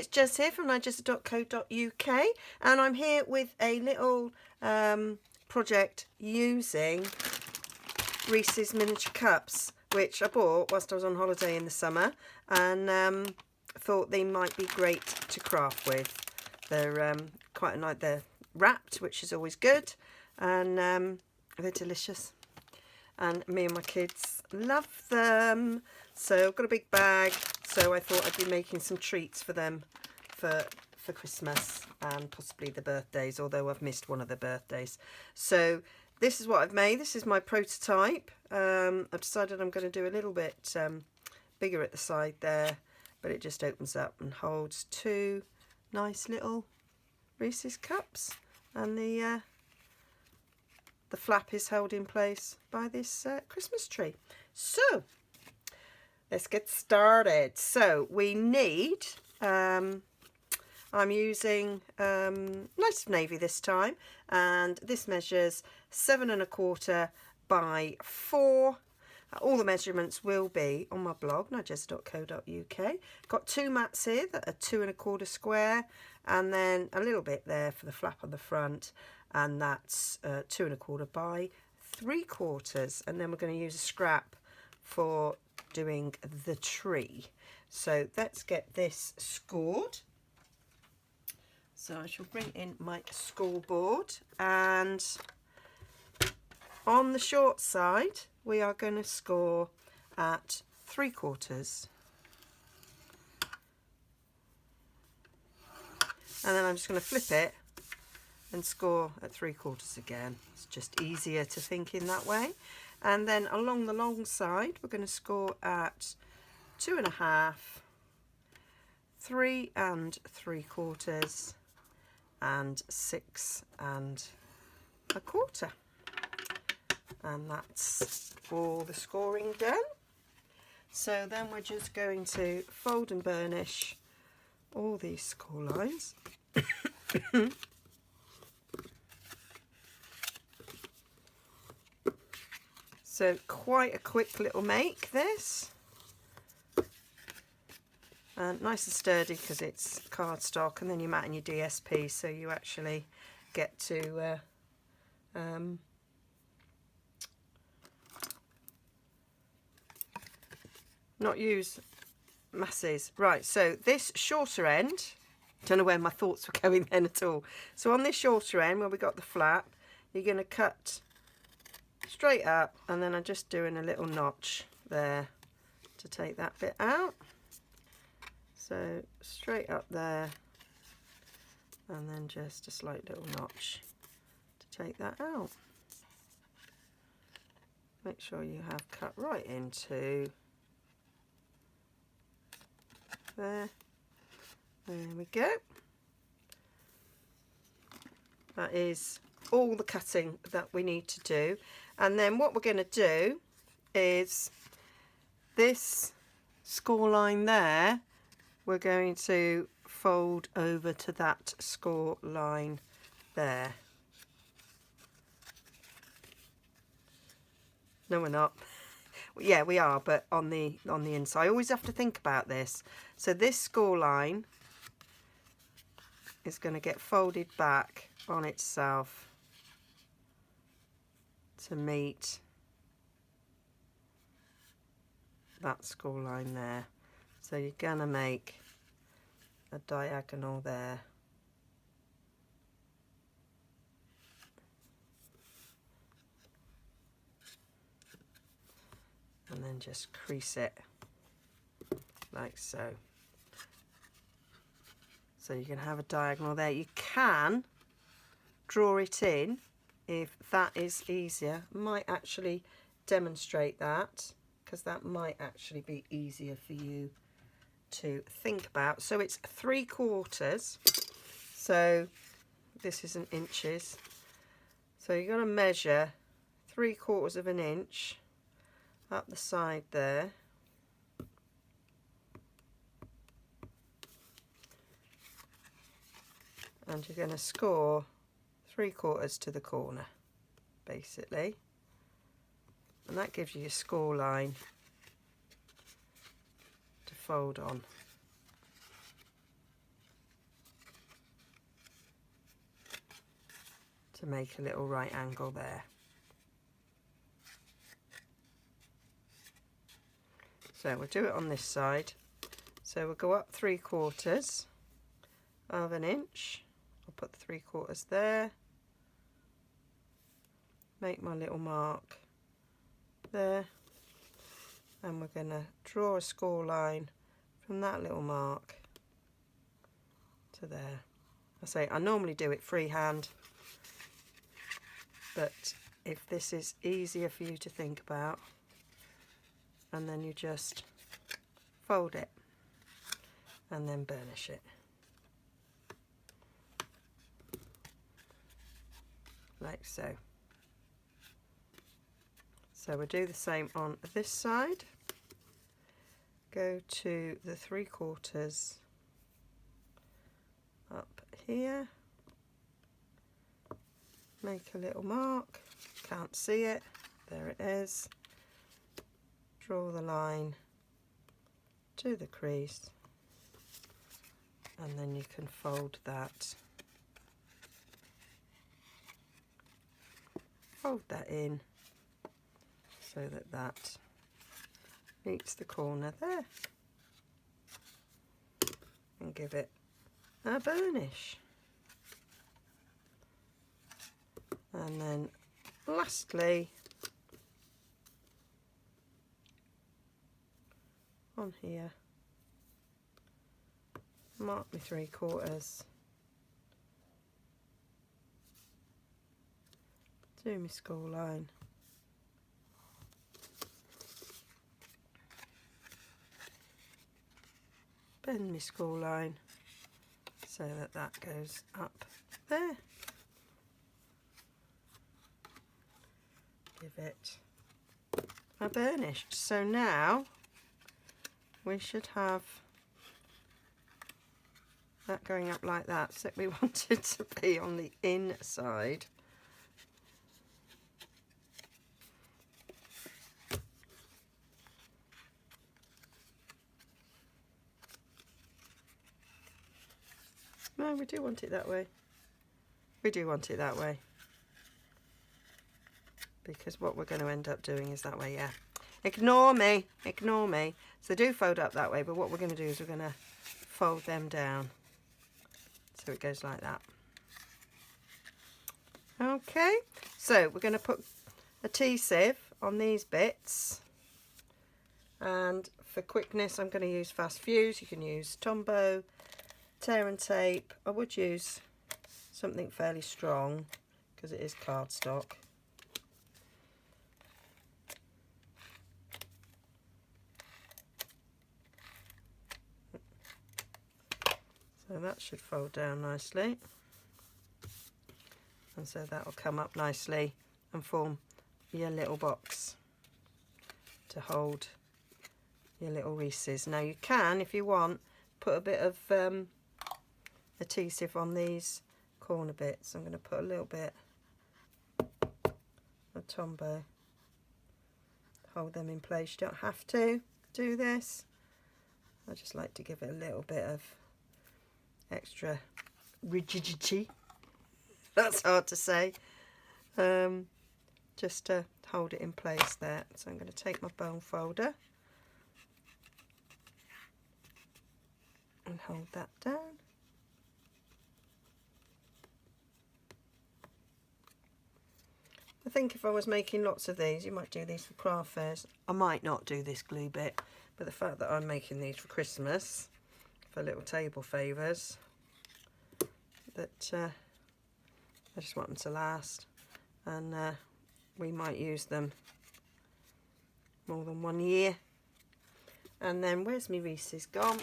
it's Jess here from Nigezza.co.uk, and I'm here with a little project using Reese's miniature cups, which I bought whilst I was on holiday in the summer, and thought they might be great to craft with. They're quite nice. They're wrapped, which is always good, and they're delicious. And me and my kids love them. So I've got a big bag, so I thought I'd be making some treats for them for Christmas and possibly the birthdays, although I've missed one of the birthdays. So this is what I've made. This is my prototype. I've decided I'm going to do a little bit bigger at the side there, but it just opens up and holds two nice little Reese's cups, and the flap is held in place by this Christmas tree. So let's get started. So we need, I'm using nice navy this time, and this measures 7 1/4 by 4. All the measurements will be on my blog, nigezza.co.uk. Got 2 mats here that are 2 1/4 square, and then a little bit there for the flap on the front, and that's 2 1/4 by 3/4. And then we're going to use a scrap for doing the tree. So let's get this scored. So I shall bring in my scoreboard, and on the short side we are going to score at 3/4, and then I'm just going to flip it and score at 3/4 again. It's just easier to think in that way. And then along the long side we're going to score at 2 1/2, 3 3/4, and 6 1/4. And that's all the scoring done. So then we're just going to fold and burnish all these score lines. So quite a quick little make this, and nice and sturdy because it's cardstock, and then you mat in your DSP, so you actually get to not use masses. Right, so this shorter end, don't know where my thoughts were going then at all. So on this shorter end where we got the flap, you're going to cut straight up, and then I'm just doing a little notch there to take that bit out. So straight up there, and then just a slight little notch to take that out. Make sure you have cut right into there. There we go. That is all the cutting that we need to do. And then what we're going to do is this score line there, we're going to fold over to that score line there. No, we're not. Yeah, we are, but on the inside. I always have to think about this. So this score line is going to get folded back on itself to meet that score line there. So you're going to make a diagonal there. And then just crease it like so. So you can have a diagonal there. You can draw it in if that is easier. I might actually demonstrate that, because that might actually be easier for you to think about. So it's 3/4. So this is in inches. So you're going to measure 3/4 of an inch up the side there. And you're going to score 3/4 to the corner, basically. And that gives you your score line to fold on. to make a little right angle there. So we'll do it on this side. So we'll go up 3/4 of an inch. I'll put the 3/4 there. Make my little mark there. And we're going to draw a score line from that little mark to there. I normally do it freehand, but if this is easier for you to think about, and then you just fold it and then burnish it. Like so. So we'll do the same on this side. Go to the 3/4 up here. Make a little mark. Can't see it. There it is. Draw the line to the crease. And then you can fold that. Fold that in so that that meets the corner there, and give it a burnish. And then lastly, on here, mark my 3/4, do my score line, bend my score line so that that goes up there. Give it a burnish. So now we should have that going up like that, except we want it to be on the inside. No, we do want it that way. We do want it that way. Because what we're going to end up doing is that way, yeah. Ignore me, ignore me. So do fold up that way, but what we're going to do is we're going to fold them down. So it goes like that. Okay, so we're going to put a T-sieve on these bits. And for quickness, I'm going to use fast fuse. You can use Tombow, tear and tape. I would use something fairly strong because it is cardstock. So that should fold down nicely, and so that will come up nicely and form your little box to hold your little Reese's. Now you can, if you want, put a bit of adhesive on these corner bits. I'm going to put a little bit of Tombow, hold them in place. You don't have to do this. I just like to give it a little bit of extra rigidity. That's hard to say. Just to hold it in place there. So I'm going to take my bone folder and hold that down. I think if I was making lots of these, you might do these for craft fairs. I might not do this glue bit, but the fact that I'm making these for Christmas, for little table favours, that I just want them to last, and we might use them more than 1 year. And then where's my Reese's gone?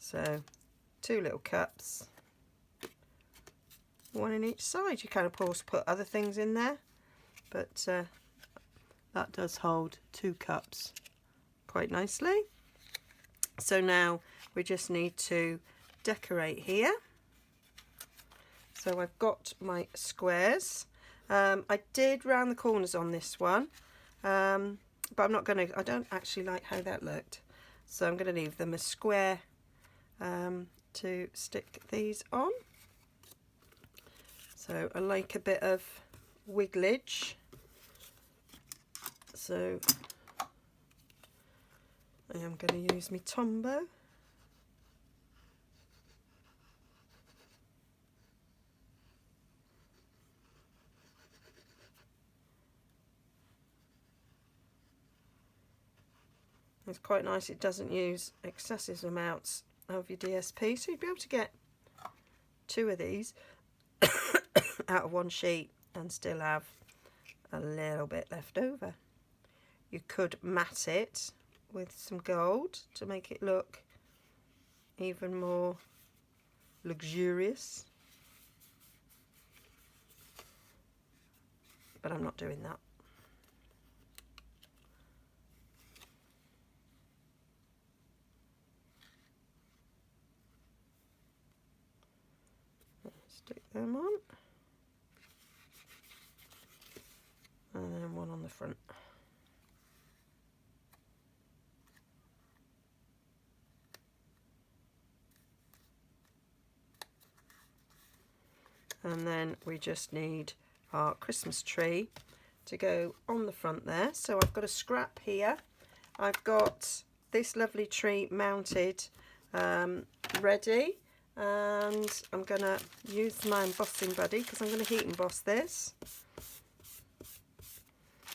So 2 little cups, 1 in each side. You can of course put other things in there, but that does hold 2 cups quite nicely. So now we just need to decorate here. So I've got my squares. I did round the corners on this one, but I'm not going to, I don't actually like how that looked, so I'm going to leave them a square to stick these on. So I like a bit of wigglage. So I am going to use my Tombow. It's quite nice, it doesn't use excessive amounts of your DSP, so you'd be able to get 2 of these out of one sheet and still have a little bit left over. You could matte it with some gold to make it look even more luxurious, but I'm not doing that. Stick them on, and then one on the front. And then we just need our Christmas tree to go on the front there. So I've got a scrap here. I've got this lovely tree mounted ready, and I'm going to use my embossing buddy because I'm going to heat emboss this.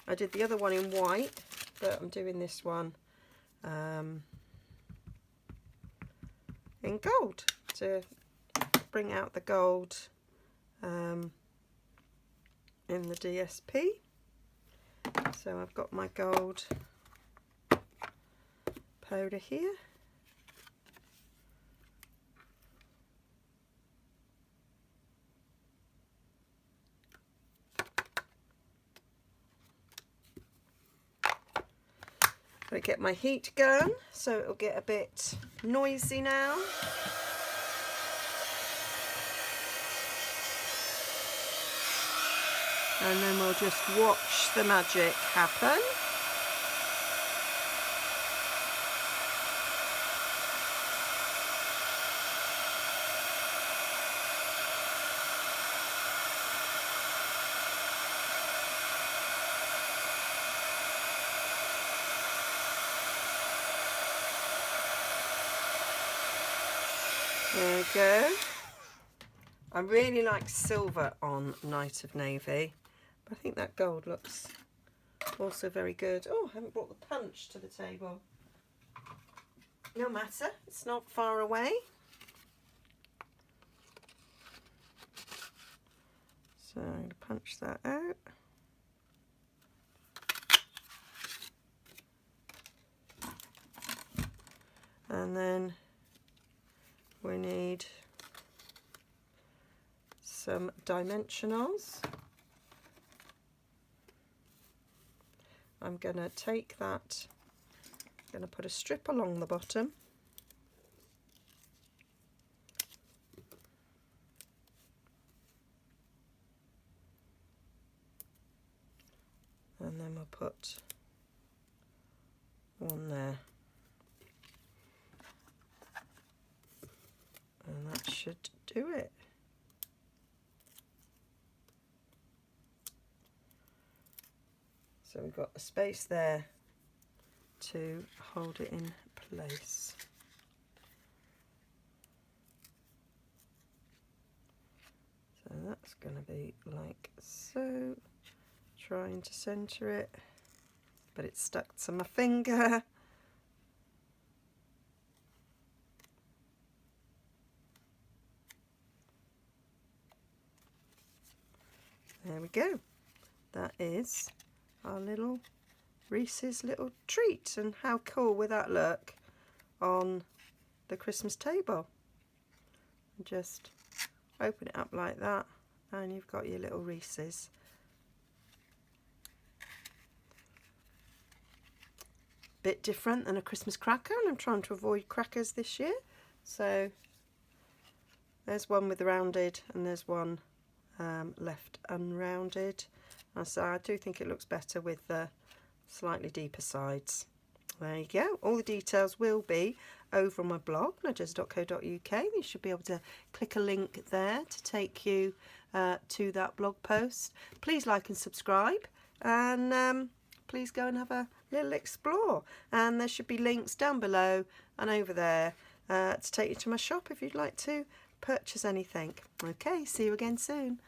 I did the other one in white, but I'm doing this one in gold to bring out the gold in the DSP. So I've got my gold powder here. I get my heat gun so it'll get a bit noisy now. And then we'll just watch the magic happen. There we go. I really like silver on Night of Navy, but I think that gold looks also very good. Oh, I haven't brought the punch to the table. No matter, it's not far away. So I'm going to punch that out. And then we need some dimensionals. I'm going to take that, I'm going to put a strip along the bottom. And then we'll put one there. And that should do it. So we've got a space there to hold it in place. So that's going to be like so. Trying to centre it, but it's stuck to my finger. There we go. That is our little Reese's little treat, and how cool will that look on the Christmas table? And just open it up like that and you've got your little Reese's. Bit different than a Christmas cracker, and I'm trying to avoid crackers this year, so there's one with rounded and there's one left unrounded. So I do think it looks better with the slightly deeper sides. There you go. All the details will be over on my blog, nigezza.co.uk. You should be able to click a link there to take you to that blog post. Please like and subscribe, and please go and have a little explore. And there should be links down below and over there to take you to my shop if you'd like to purchase anything. Okay, see you again soon.